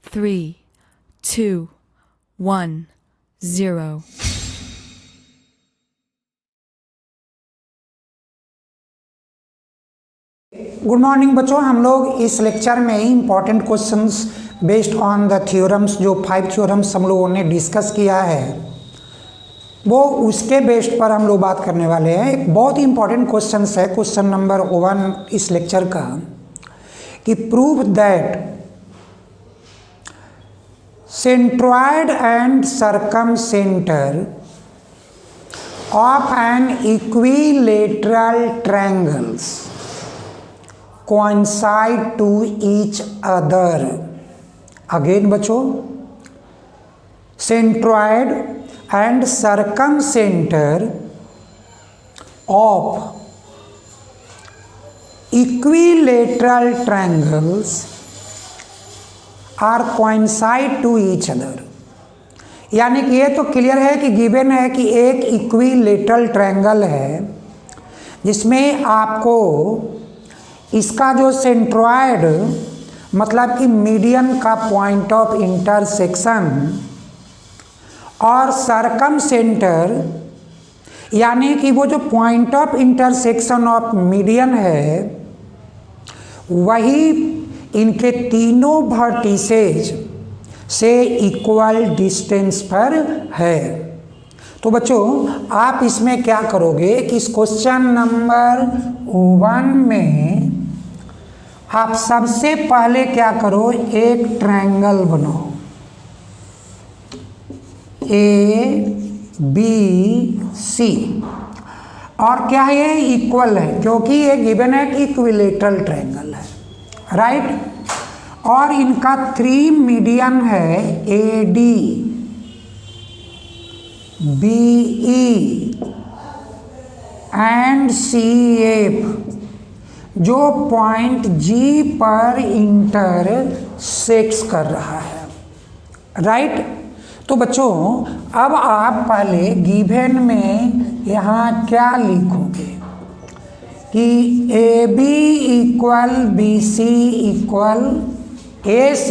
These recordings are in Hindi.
Three, two, 1, 0. गुड मॉर्निंग बच्चों, हम लोग इस लेक्चर में important questions based on the theorems, जो 5 थ्योरम्स हम लोगों ने डिस्कस किया है, वो उसके बेस्ड पर हम लोग बात करने वाले हैं। एक बहुत ही इम्पॉर्टेंट क्वेश्चन है, क्वेश्चन नंबर 1 इस लेक्चर का, कि prove that centroid and circumcentre of an equilateral triangles coincide to each other. Again बच्चों, centroid and circumcenter of equilateral triangles are coincide to each other. यानी कि ये तो क्लियर है कि गिवन है कि एक इक्विलेटरल ट्रायंगल है जिसमें आपको इसका जो सेंट्रॉयड मतलब कि मीडियन का पॉइंट ऑफ इंटरसेक्शन और सरकमसेंटर यानी कि वो जो point of intersection of median है वही इनके तीनों वर्टिसेज से इक्वल डिस्टेंस पर है। तो बच्चों आप इसमें क्या करोगे कि इस क्वेश्चन नंबर 1 में आप सबसे पहले क्या करो, एक ट्रायंगल बनाओ ABC, और क्या है, ये इक्वल है क्योंकि ये गिवन है कि इक्विलेटरल ट्रायंगल है, राइट। और इनका 3 मीडियन है AD BE एंड CF जो पॉइंट G पर इंटरसेक्ट कर रहा है, राइट। तो बच्चों अब आप पहले गिवन में यहाँ क्या लिखोगे कि AB equal BC equal AC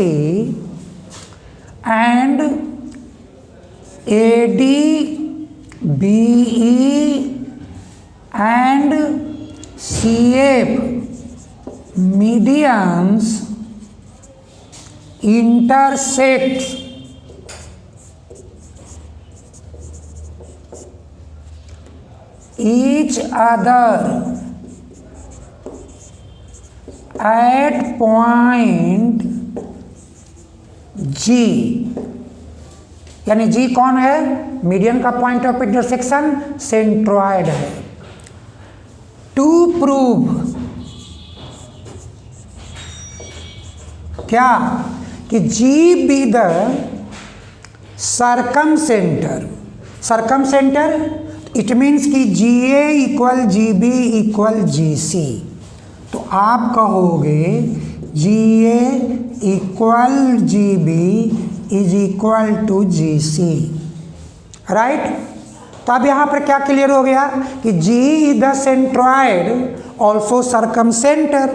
and AD BE and CF medians intersect each other at point G। यानी G कौन है, मीडियन का पॉइंट ऑफ इंटरसेक्शन सेंट्रॉयड है। टू प्रूव क्या कि G be the circumcentre, circumcentre it means कि GA equal GB equal GC। तो आप कहोगे GA equal GB is equal to GC, right. तो अब यहाँ पर क्या क्लियर हो गया कि G is the centroid also circumcentre.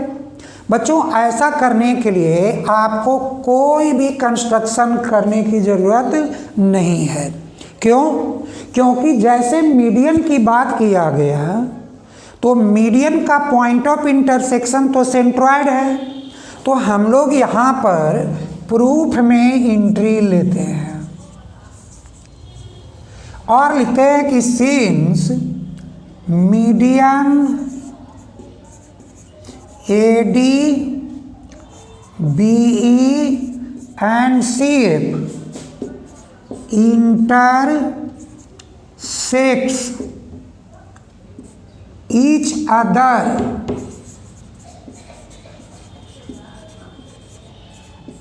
बच्चों ऐसा करने के लिए आपको कोई भी कंस्ट्रक्शन करने की ज़रूरत नहीं है। क्यों? क्योंकि जैसे मीडियन की बात किया गया तो मीडियन का पॉइंट ऑफ इंटरसेक्शन तो सेंट्रॉयड है। तो हम लोग यहाँ पर प्रूफ में एंट्री लेते हैं और लिखते हैं कि since median AD BE and CF intersects each other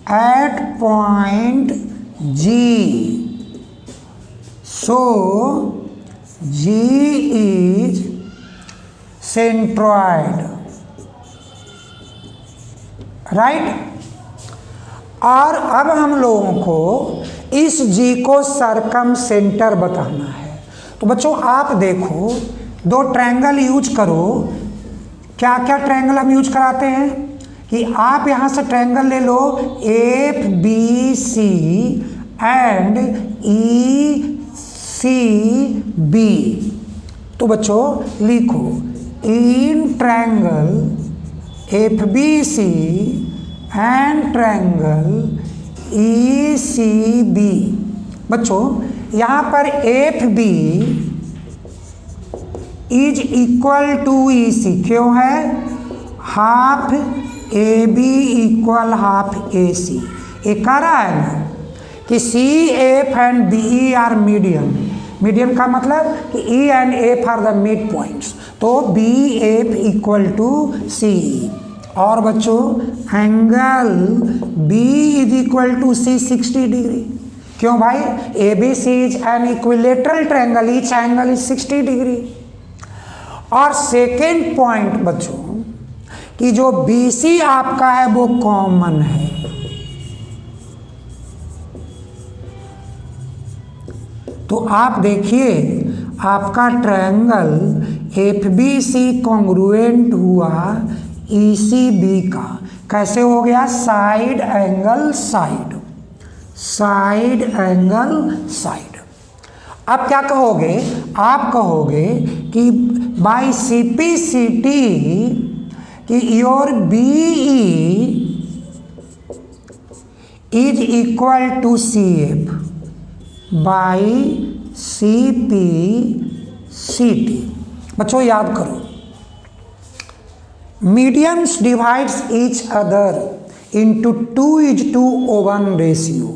at point G, so G is centroid, right. और अब हम लोगों को इस जी को सरकम सेंटर बताना है। तो बच्चों आप देखो, दो ट्रायंगल यूज करो। क्या क्या ट्रायंगल हम यूज कराते हैं कि आप यहाँ से ट्रायंगल ले लो F B C and E C B. तो बच्चों लिखो in triangle F B C and triangle E C B. बच्चों यहाँ पर F B is equal to E C क्यों है? Half A B equal half A C. ये कह रहा है ना कि C F and B E are medium. Medium का मतलब कि E and F are the mid points. तो B F equal to C. और बच्चों angle B is equal to C 60 degree. क्यों भाई? A B C is an equilateral triangle, each angle is 60 degree. और सेकेंड पॉइंट बच्चों कि जो बी सी आपका है वो कॉमन है। तो आप देखिए आपका triangle F B C congruent हुआ ई सी बी का। कैसे हो गया? Side angle side, side angle side. अब क्या कहोगे? आप कहोगे कि by C P C T कि your B E is equal to C F by C P C T. बच्चों याद करो, mediums divides each other into 2:1 ratio.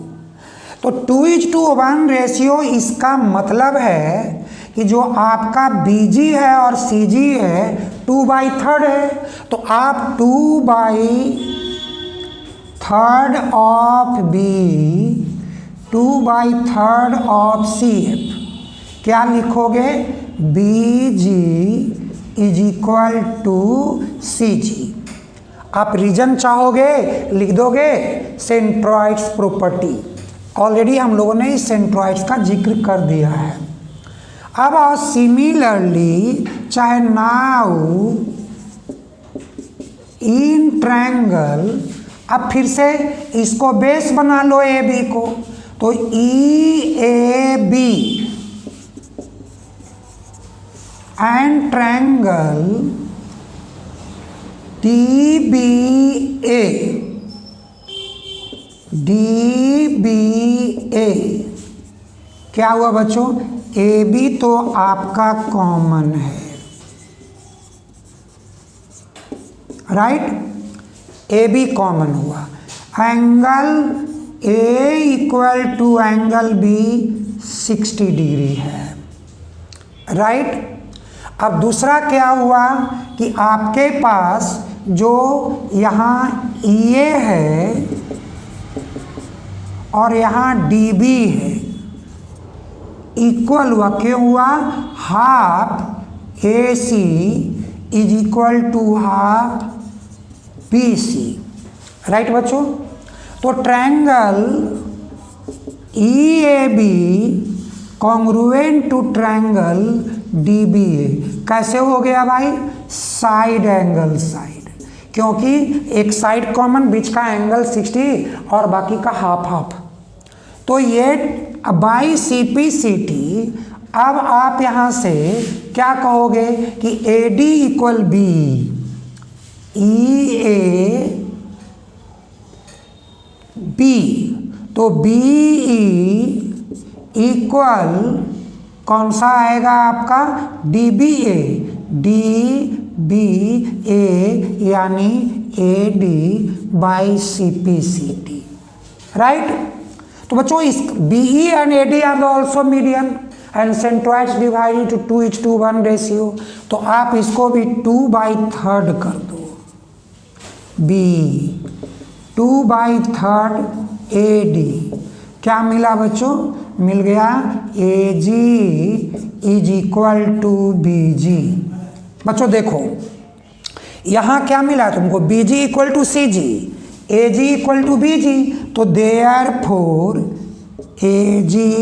तो 2:1 रेशियो इसका मतलब है कि जो आपका BG है और CG है 2/3 है। तो आप 2/3 ऑफ B 2/3 ऑफ CF क्या लिखोगे? BG is equal to CG। आप रीजन चाहोगे लिख दोगे सेंट्रॉइड्स प्रॉपर्टी। ऑलरेडी हम लोगों ने इस सेंट्रॉइड्स का जिक्र कर दिया है। अब और सिमिलरली चाहे नाउ इन ट्रायंगल, अब फिर से इसको बेस बना लो ए बी को। तो E A B and triangle D B A, D B A क्या हुआ बच्चों? ए बी तो आपका कॉमन है, राइट? ए बी कॉमन हुआ। Angle A equal to angle B 60 degree है, राइट? अब दूसरा क्या हुआ कि आपके पास जो यहाँ ए है और यहाँ डी बी है इक्वल हुआ। क्यों हुआ? Half A C is equal to half B C, right बच्चों? तो triangle E A B congruent to triangle D B A कैसे हो गया भाई? साइड एंगल साइड, क्योंकि एक साइड कॉमन, बीच का एंगल 60 और बाकी का हाफ हाफ। तो ये by C P C T. अब आप यहाँ से क्या कहोगे कि A D equal B, E A B. तो बी ई इक्वल कौन सा आएगा आपका? D B A, D B A यानी A D by C P C T, right? तो बच्चों इस B E and A D are also medium and centroids divided to 2:1 ratio. तो आप इसको भी 2/3 कर दो। बी 2/3 ए डी क्या मिला बच्चों? मिल गया A G is equal to B G. बच्चों देखो यहाँ क्या मिला तुमको? B G equal to C G, A G equal to B G. तो therefore A G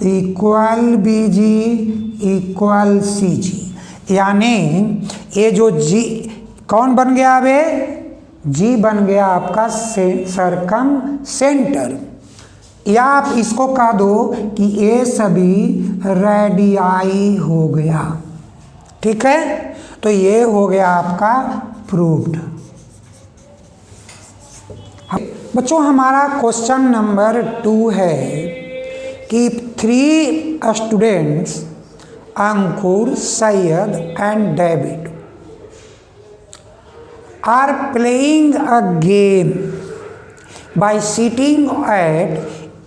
equal B G equal C G, यानी ये जो जी कौन बन गया अब जी बन गया आपका सरकम सेंटर, या आप इसको कह दो कि ये सभी रेडियाई हो गया। ठीक है, तो ये हो गया आपका प्रूव्ड। बच्चों हमारा क्वेश्चन नंबर 2 है कि 3 students Ankur, Syed and David are playing a game by sitting at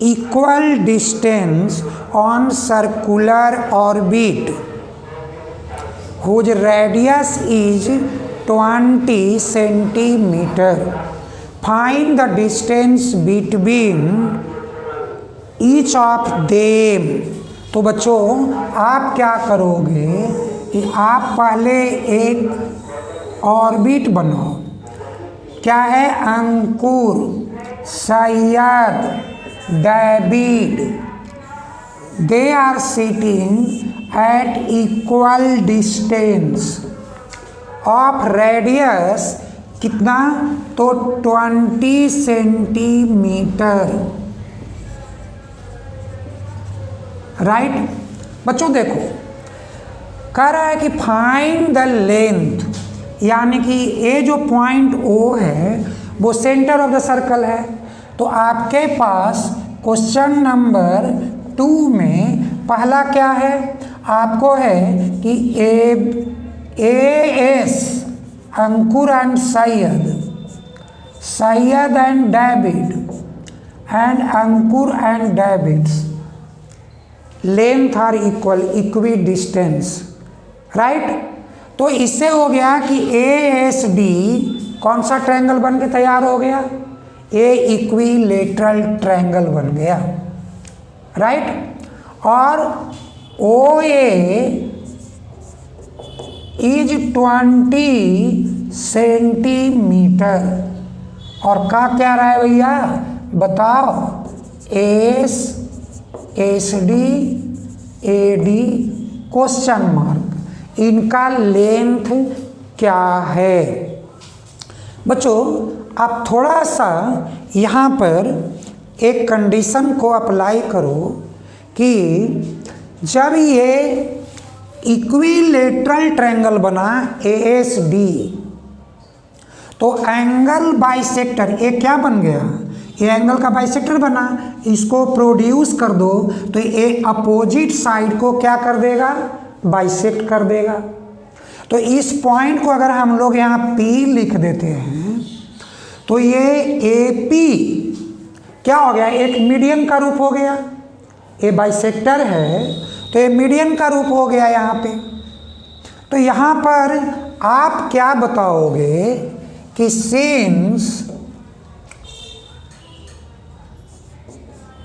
equal distance on circular orbit whose radius is 20 centimeter. Find the distance between each of them. तो बच्चों आप क्या करोगे कि आप पहले एक ऑर्बिट बनाओ। क्या है? Ankur, Syed, David, they are sitting at equal distance of radius कितना? तो 20 सेंटीमीटर। राइट बच्चों, देखो कह रहा है कि फाइंड द लेंथ, यानी कि ये जो पॉइंट O है वो सेंटर ऑफ द सर्कल है। तो आपके पास क्वेश्चन नंबर 2 में पहला क्या है? आपको है कि S Ankur and Syed, Syed and David and Ankur and David's length are equal, equidistance. Right, तो इससे हो गया कि ASD कौन सा ट्रायंगल बन के तैयार हो गया? ए इक्विलेटरल ट्रायंगल बन गया। राइट, और OA इज 20 सेंटीमीटर। और का क्या रहा है भैया बताओ? ASD AD क्वेश्चन मार्क, इनका लेंथ क्या है? बच्चों आप थोड़ा सा यहाँ पर एक कंडीशन को अप्लाई करो कि जब ये इक्विलेटरल ट्रायंगल बना ASD, तो एंगल बाइसेक्टर ये क्या बन गया? ये एंगल का बाइसेक्टर बना। इसको प्रोड्यूस कर दो तो ये अपोजिट साइड को क्या कर देगा? बाइसेक्ट कर देगा। तो इस पॉइंट को अगर हम लोग यहाँ P लिख देते हैं तो ये AP क्या हो गया? एक मीडियन का रूप हो गया। ये बाइसेक्टर है तो ये मीडियन का रूप हो गया यहाँ पे। तो यहाँ पर आप क्या बताओगे कि since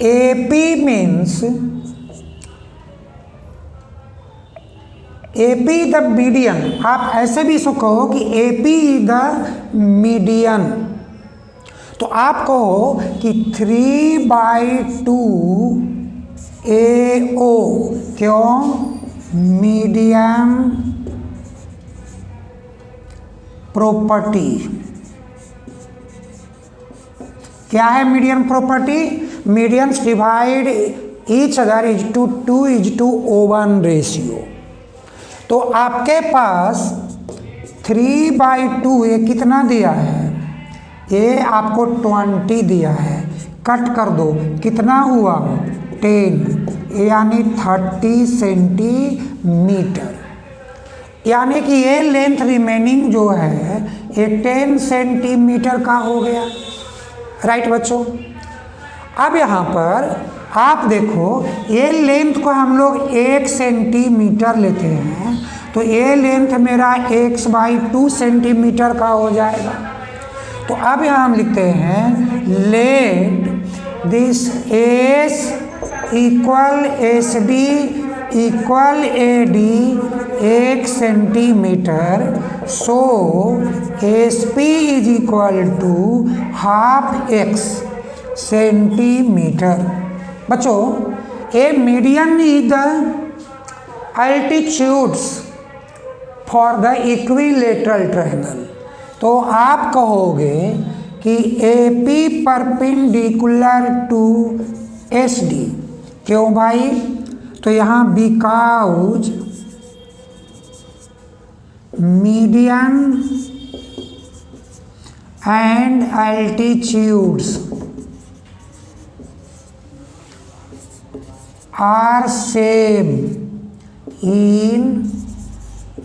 AP means AP the median, आप ऐसे भी इसको कहो कि AP द मीडियन। तो आप कहो कि 3/2 AO क्यों? Median property. क्या है median property? Medians divide each other is to 2:1 ratio. तो आपके पास 3/2 ये कितना दिया है? ये आपको 20 दिया है। कट कर दो, कितना हुआ? 10, यानी 30 सेंटीमीटर। यानी कि ये लेंथ रिमेनिंग जो है ये 10 सेंटीमीटर का हो गया। राइट बच्चों, अब यहाँ पर आप देखो ये लेंथ को हम लोग 1 सेंटीमीटर लेते हैं तो ये लेंथ मेरा x/2 सेंटीमीटर का हो जाएगा। तो अब यहाँ हम लिखते हैं let this S equal SD equal AD 1 centimetre, so SP is equal to 1/2 x centimetre. बच्चों a median is the altitudes for the equilateral triangle. तो आप कहोगे कि AP परपेंडिकुलर टू SD। क्यों भाई? तो यहाँ because median and altitudes are same in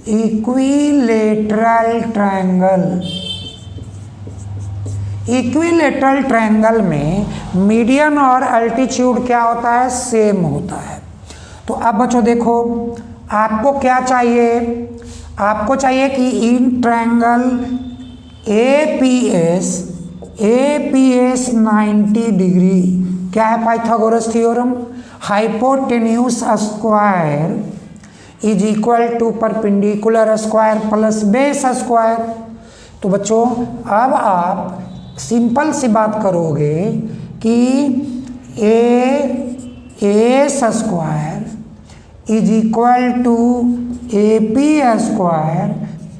equilateral triangle. Equilateral triangle में मीडियन और अल्टीट्यूड क्या होता है? सेम होता है। तो अब बच्चों देखो, आपको क्या चाहिए? आपको चाहिए कि इन ट्रायंगल APS 90 डिग्री क्या है? Pythagoras theorem, hypotenuse square is equal to perpendicular square plus base square. तो बच्चों अब आप सिंपल सी बात करोगे कि AS square is equal to AP square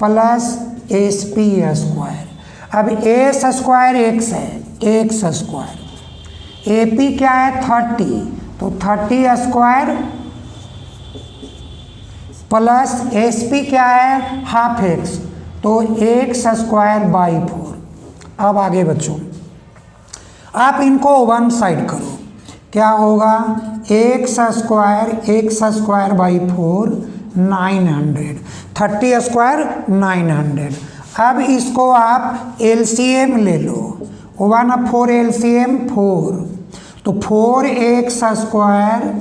plus SP square. अब AS स्क्वायर x है, x स्क्वायर, AP क्या है? 30, तो 30 स्क्वायर प्लस SP क्या है? हाफ x, तो x स्क्वायर बाई 4। अब आगे बच्चों आप इनको वन साइड करो, क्या होगा? x square by 4 900, 30 square 900। अब इसको आप LCM ले लो, 1/4 LCM 4, तो 4x square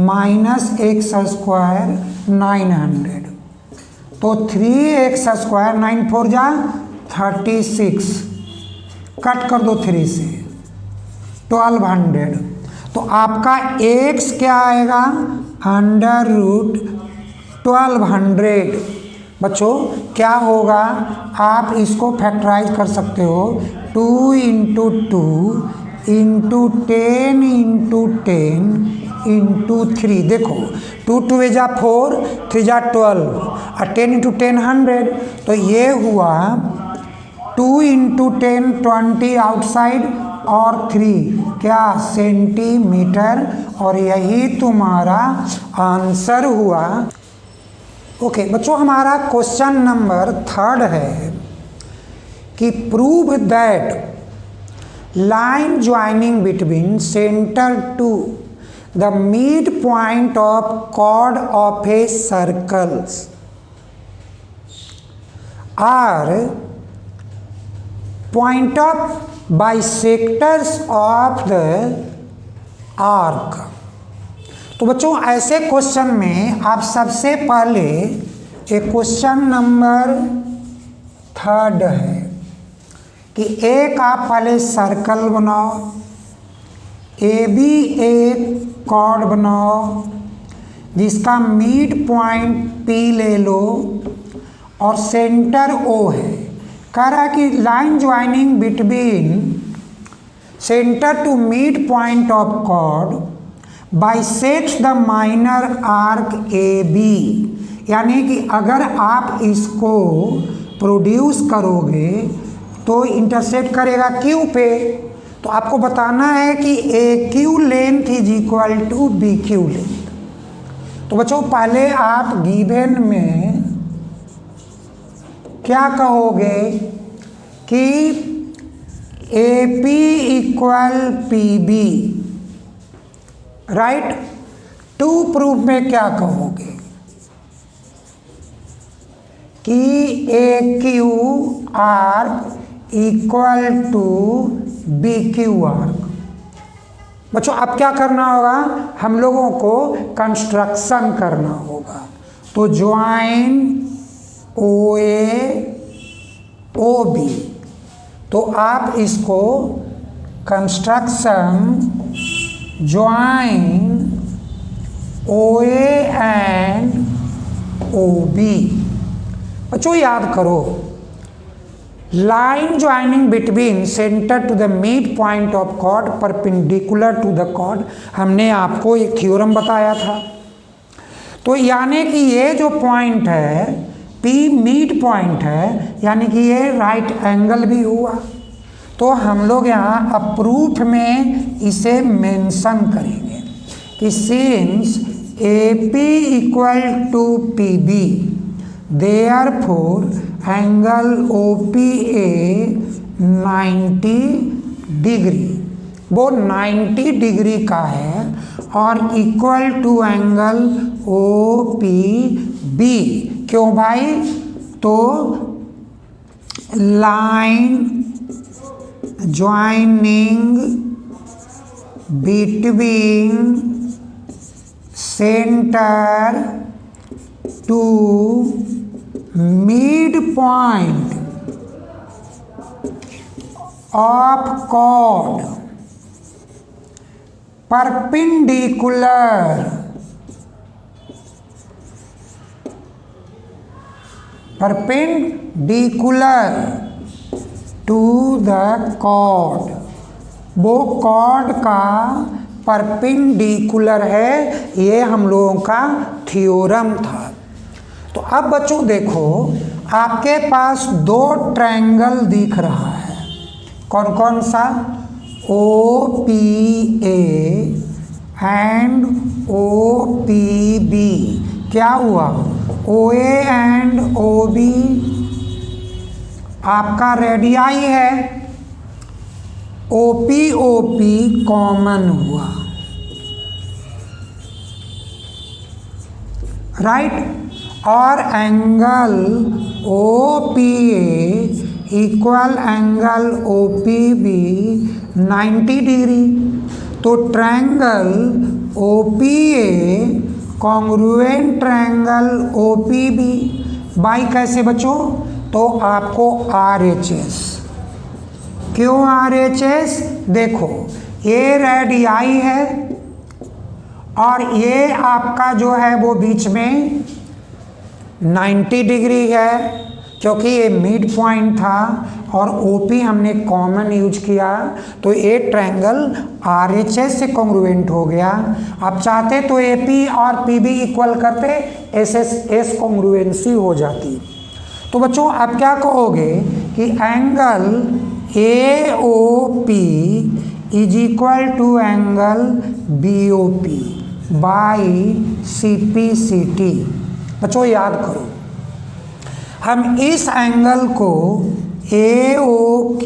minus x square 900, तो 3x स्क्वायर 9 4 जा 36, कट कर दो 3 से 1200। तो आपका x क्या आएगा? √1200। बच्चों क्या होगा? आप इसको फैक्टराइज कर सकते हो, 2 × 2 × 10 × 10 × 3। देखो 2 2 जा 4, 3 जा 12 और 10 × 10 100, तो ये हुआ 2 × 10 20 आउटसाइड और 3 क्या? सेंटीमीटर, और यही तुम्हारा आंसर हुआ। ओके बच्चों, हमारा क्वेश्चन नंबर 3 है कि prove that line joining between centre to the mid point of chord of a circles are point of bisectors of the arc. तो बच्चों ऐसे क्वेश्चन में आप सबसे पहले एक क्वेश्चन नंबर 3 है कि एक आप पहले सर्कल बनाओ, AB एक कॉर्ड बनाओ जिसका मिड पॉइंट P ले लो और सेंटर O है। कह रहा है कि line joining between centre to mid point of chord bisects the minor arc AB, यानी कि अगर आप इसको प्रोड्यूस करोगे तो इंटरसेक्ट करेगा Q पे। तो आपको बताना है कि AQ length is equal to BQ length. तो बच्चों पहले आप गिवन में क्या कहोगे कि AP equal PB, right. To proof में क्या कहोगे कि AQ arc equal to BQ arc. बच्चों अब क्या करना होगा? हम लोगों को कंस्ट्रक्शन करना होगा। तो ज्वाइन OA OB, तो आप इसको construction join OA and OB। बच्चों याद करो, line joining between center to the midpoint of chord perpendicular to the chord, हमने आपको एक थ्योरम बताया था। तो यानी कि ये जो पॉइंट है P मिड पॉइंट है, यानी कि ये राइट एंगल भी हुआ। तो हम लोग यहाँ अप्रूफ में इसे मेंशन करेंगे कि since AP equal to PB, therefore angle OPA 90 degree, वो 90 डिग्री का है और इक्वल टू एंगल OPB। क्यों भाई? तो line joining between centre to midpoint of chord perpendicular to the chord, वो chord का परपेंडिकुलर है। ये हम लोगों का थ्योरम था। तो अब बच्चों देखो, आपके पास दो ट्रायंगल दिख रहा है। कौन कौन सा? OPA and OPB। क्या हुआ? OA एंड OB आपका रेडियाई है, OP कॉमन हुआ, राइट। और angle OPA equal angle OPB 90 degree. तो triangle OPA congruent triangle OPB by कैसे बच्चों? तो आपको RHS। क्यों RHS? देखो, ये रेडियाई है और ये आपका जो है वो बीच में 90 डिग्री है, क्योंकि ये मिड पॉइंट था और OP हमने कॉमन यूज किया, तो ये ट्रायंगल RHS से कॉन्ग्रुएंट हो गया। आप चाहते तो AP और PB इक्वल करते, SS कॉन्ग्रुएंसी हो जाती। तो बच्चों आप क्या कहोगे कि angle AOP is equal to angle BOP by CPCT। बच्चों याद करो, हम इस एंगल को AOQ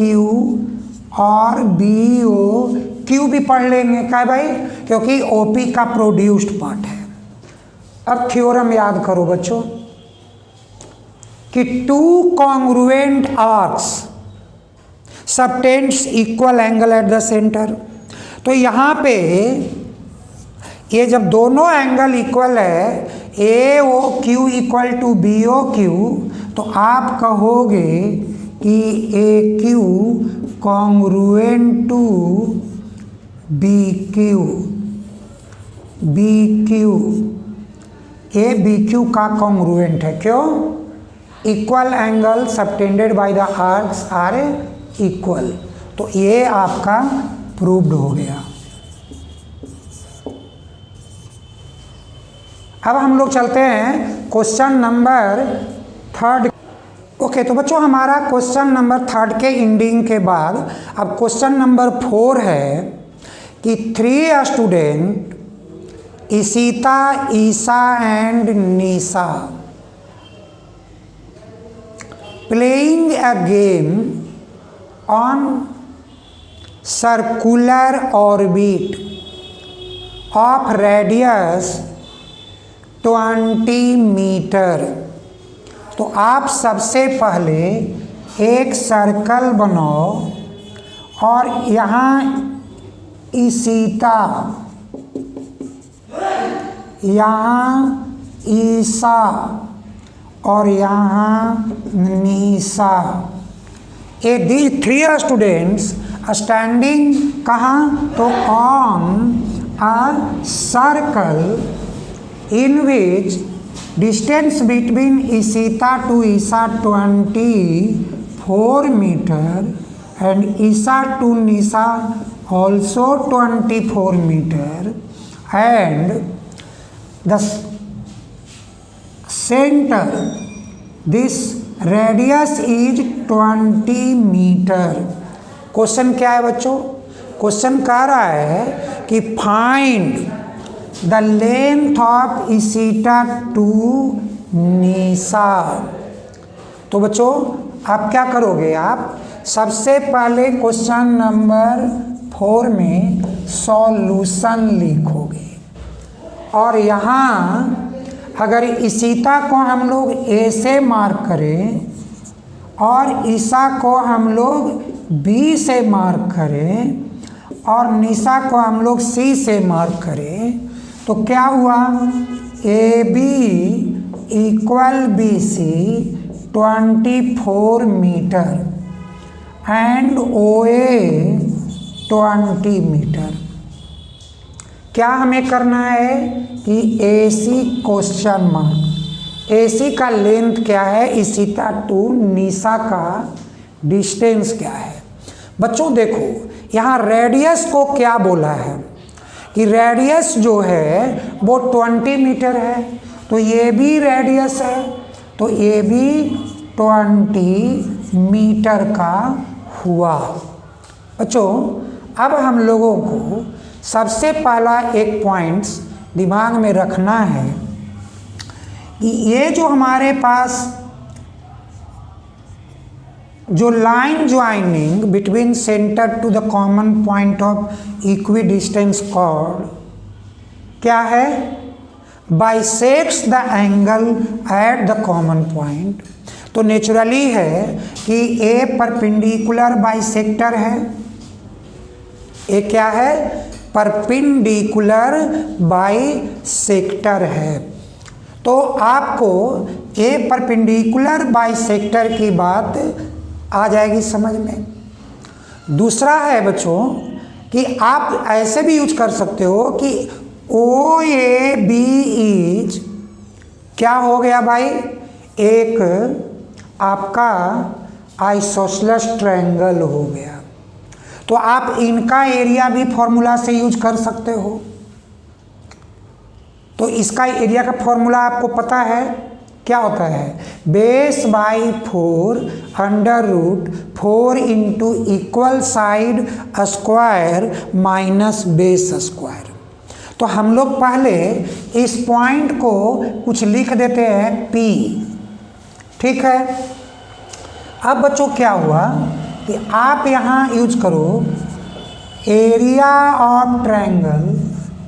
और BOQ भी पढ़ लेंगे। क्या भाई? क्योंकि OP का प्रोड्यूस्ड पार्ट है। अब थ्योरम याद करो बच्चों कि two congruent arcs subtends equal angle at the centre. तो यहाँ पे ये जब दोनों एंगल इक्वल है, AOQ इक्वल टू BOQ, तो आप कहोगे कि AQ कॉन्ग्रुएंट टू BQ, ये BQ का कॉन्ग्रुएंट है। क्यों? Equal angle subtended by the arcs are equal. तो ये आपका प्रूव्ड हो गया। अब हम लोग चलते हैं क्वेश्चन नंबर 3। ओके, तो बच्चों हमारा क्वेश्चन नंबर 3 के एंडिंग के बाद अब क्वेश्चन नंबर 4 है कि 3 student Ishita, Isha and Nisha playing a game on circular orbit of radius 20 metre. तो आप सबसे पहले एक सर्कल बनाओ और यहाँ इशिता, यहाँ ईशा और यहाँ निशा। ये these 3 स्टूडेंट्स स्टैंडिंग कहाँ? तो on a circle in which distance between Ishita to Isha 20 4 meter and ISA to NISA also 24 meter, and the center, this radius is 20 meter. Question क्या है बच्चों? क्वेश्चन कह रहा है कि find the length of Ishita to Nisha. तो बच्चों आप क्या करोगे, आप सबसे पहले क्वेश्चन नंबर 4 में सॉल्यूशन लिखोगे, और यहाँ अगर इसीता को हम लोग ए से मार्क करें और ईसा को हम लोग बी से मार्क करें और निशा को हम लोग सी से मार्क करें, तो क्या हुआ, A B equal B C 24 metre and O A 20 metre. क्या हमें करना है कि ए सी क्वेश्चन मार्क, ए सी का लेंथ क्या है, इसीता टू निशा का डिस्टेंस क्या है। बच्चों देखो यहाँ रेडियस को क्या बोला है कि रेडियस जो है वो 20 मीटर है, तो ये भी रेडियस है, तो ये भी 20 मीटर का हुआ। बच्चों अब हम लोगों को सबसे पहला एक पॉइंट्स दिमाग में रखना है कि ये जो हमारे पास जो line joining between centre to the common point of equidistance chord क्या है, bisects the angle at the common point. तो नेचुरली है कि ए परपेंडिकुलर बाइसेक्टर है, ए क्या है, परपेंडिकुलर बाइसेक्टर है। तो आपको ए परपेंडिकुलर बाइसेक्टर की बात आ जाएगी समझ में। दूसरा है बच्चों कि आप ऐसे भी यूज कर सकते हो कि ओ ए बी इज क्या हो गया भाई, एक आपका आइसोसेलेस ट्रायंगल हो गया। तो आप इनका एरिया भी फॉर्मूला से यूज कर सकते हो। तो इसका एरिया का फॉर्मूला आपको पता है क्या होता है, base by 4 under root 4 into equal side square minus base square. तो हम लोग पहले इस पॉइंट को कुछ लिख देते हैं P, ठीक है। अब बच्चों क्या हुआ कि आप यहाँ यूज करो area of triangle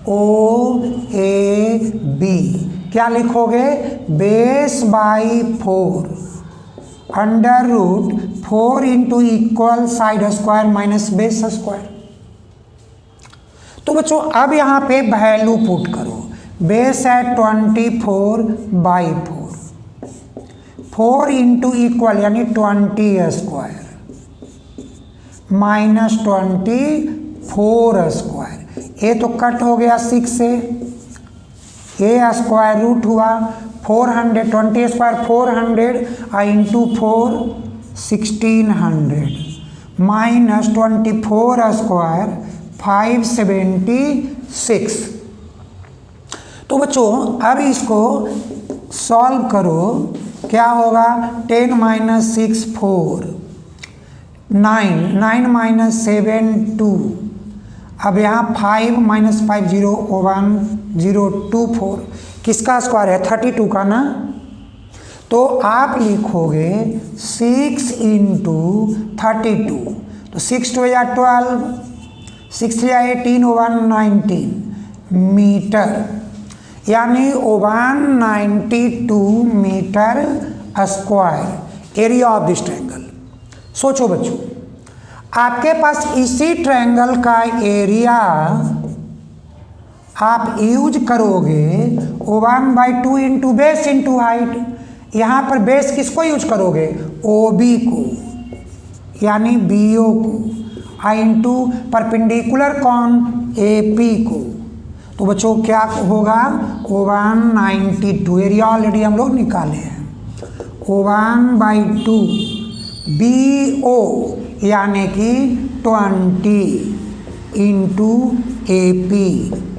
O A B, क्या लिखोगे, base by 4 under root 4 into equal side square minus base square. तो बच्चों अब यहाँ पे वैल्यू पुट करो, बेस है 24 बाई 4 इंटू इक्वल यानी 20 स्क्वायर माइनस 24 स्क्वायर, ये तो कट हो गया 6 से, ए स्क्वायर रूट हुआ 400, 20 स्क्वायर 400 इंटू 4 1600 माइनस 24 स्क्वायर 576। तो बच्चों अब इसको सॉल्व करो, क्या होगा, 10 माइनस 6 4, 9 माइनस 7 2, अब यहाँ 5 माइनस 5 0 1 0 2 4, किसका स्क्वायर है, 32 का ना। तो आप लिखोगे 6 इंटू 32, तो 6 2 या 12, 6 3 18 1 19 मीटर, यानी 192 metre square area of this triangle. सोचो बच्चों, आपके पास इसी ट्रायंगल का एरिया आप यूज करोगे 1/2 इंटू बेस इंटू हाइट। यहाँ पर बेस किसको यूज करोगे, ओ बी को यानी बी ओ को, इंटू परपेंडिकुलर कौन, ए पी को। तो बच्चों क्या होगा, 192, एरिया ऑलरेडी हम लोग निकाले हैं, 1/2 BO यानी कि 20 इंटू AP,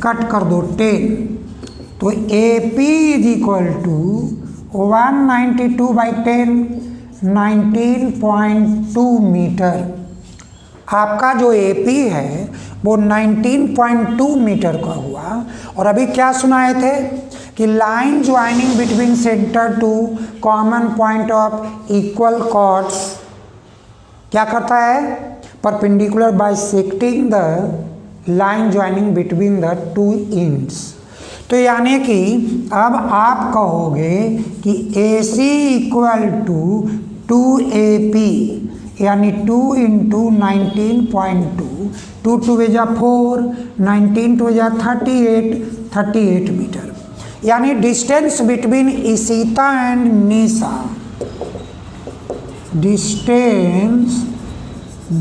कट कर दो 10, तो AP is equal to 192/10, 19.2 metre. आपका जो AP है वो 19.2 मीटर का हुआ। और अभी क्या सुनाए थे कि line joining between centre to common point of equal chords क्या करता है, perpendicular bisecting the line joining between the two ends. तो यानी कि अब आप कहोगे कि AC इक्वल टू 2AP यानी 2 इंटू 19.2, 2 2 जा 4, 19 2 जा 38 मीटर। यानी distance between Ishita and Nisha, distance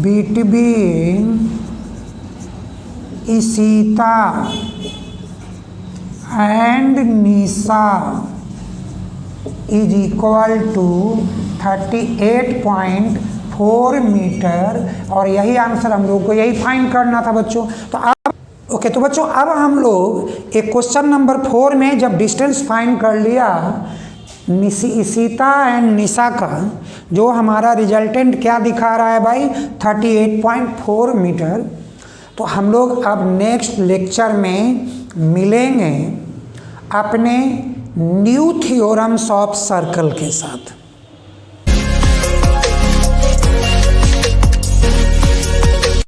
between Ishita and Nisha is equal to 38.4 metre. और यही आंसर हम लोग को यही फाइंड करना था बच्चों। तो अब ओके, तो बच्चों अब हम लोग एक क्वेश्चन नंबर 4 में जब डिस्टेंस फाइंड कर लिया इशिता एंड निशा का, जो हमारा रिजल्टेंट क्या दिखा रहा है भाई, 38.4 मीटर। तो हम लोग अब नेक्स्ट लेक्चर में मिलेंगे अपने न्यू थ्योरम्स ऑफ सर्कल के साथ।